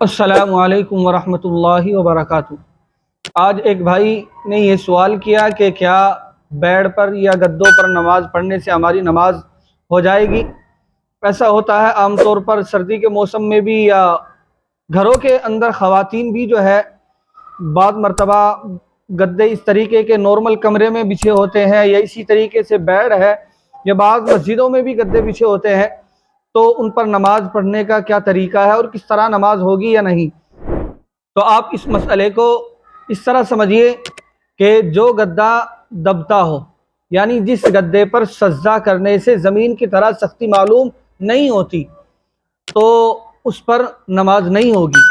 السلام علیکم ورحمۃ اللہ وبرکاتہ۔ آج ایک بھائی نے یہ سوال کیا کہ کیا بیڈ پر یا گدوں پر نماز پڑھنے سے ہماری نماز ہو جائے گی؟ ایسا ہوتا ہے عام طور پر سردی کے موسم میں بھی، یا گھروں کے اندر خواتین بھی جو ہے بعض مرتبہ گدے اس طریقے کے نارمل کمرے میں بچھے ہوتے ہیں، یا اسی طریقے سے بیڈ ہے، یا بعض مسجدوں میں بھی گدے بچھے ہوتے ہیں، تو ان پر نماز پڑھنے کا کیا طریقہ ہے اور کس طرح نماز ہوگی یا نہیں؟ تو آپ اس مسئلے کو اس طرح سمجھیے کہ جو گدا دبتا ہو، یعنی جس گدے پر سجدہ کرنے سے زمین کی طرح سختی معلوم نہیں ہوتی، تو اس پر نماز نہیں ہوگی۔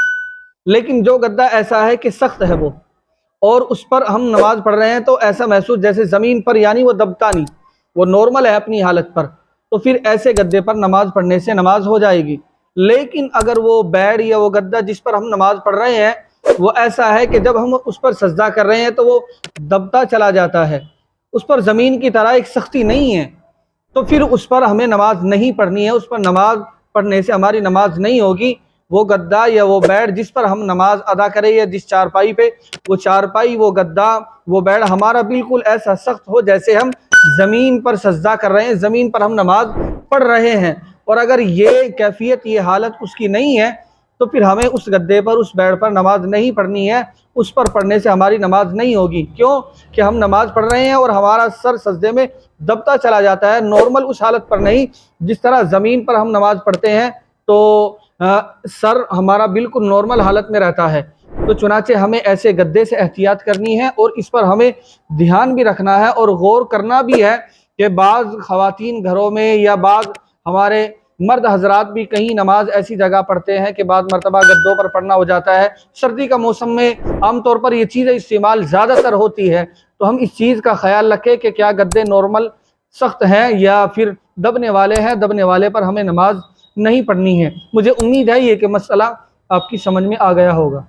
لیکن جو گدا ایسا ہے کہ سخت ہے وہ، اور اس پر ہم نماز پڑھ رہے ہیں تو ایسا محسوس جیسے زمین پر، یعنی وہ دبتا نہیں، وہ نارمل ہے اپنی حالت پر، تو پھر ایسے گدے پر نماز پڑھنے سے نماز ہو جائے گی۔ لیکن اگر وہ بیڈ یا وہ گدا جس پر ہم نماز پڑھ رہے ہیں وہ ایسا ہے کہ جب ہم اس پر سجدہ کر رہے ہیں تو وہ دبتا چلا جاتا ہے، اس پر زمین کی طرح ایک سختی نہیں ہے، تو پھر اس پر ہمیں نماز نہیں پڑھنی ہے، اس پر نماز پڑھنے سے ہماری نماز نہیں ہوگی۔ وہ گدا یا وہ بیڈ جس پر ہم نماز ادا کریں، یا جس چارپائی پہ، وہ چارپائی، وہ گدا، وہ بیڈ ہمارا بالکل ایسا سخت ہو جیسے ہم زمین پر سجدہ کر رہے ہیں، زمین پر ہم نماز پڑھ رہے ہیں۔ اور اگر یہ کیفیت، یہ حالت اس کی نہیں ہے تو پھر ہمیں اس گدے پر، اس بیڈ پر نماز نہیں پڑھنی ہے، اس پر پڑھنے سے ہماری نماز نہیں ہوگی۔ کیوں کہ ہم نماز پڑھ رہے ہیں اور ہمارا سر سجدے میں دبتا چلا جاتا ہے، نارمل اس حالت پر نہیں جس طرح زمین پر ہم نماز پڑھتے ہیں تو سر ہمارا بالکل نارمل حالت میں رہتا ہے۔ تو چنانچہ ہمیں ایسے گدے سے احتیاط کرنی ہے، اور اس پر ہمیں دھیان بھی رکھنا ہے اور غور کرنا بھی ہے کہ بعض خواتین گھروں میں یا بعض ہمارے مرد حضرات بھی کہیں نماز ایسی جگہ پڑھتے ہیں کہ بعض مرتبہ گدوں پر پڑھنا ہو جاتا ہے۔ سردی کا موسم میں عام طور پر یہ چیزیں استعمال زیادہ تر ہوتی ہے، تو ہم اس چیز کا خیال رکھیں کہ کیا گدے نارمل سخت ہیں یا پھر دبنے والے ہیں، دبنے والے پر ہمیں نماز نہیں پڑھنی ہے۔ مجھے امید ہے یہ کہ مسئلہ آپ کی سمجھ میں آ گیا ہوگا۔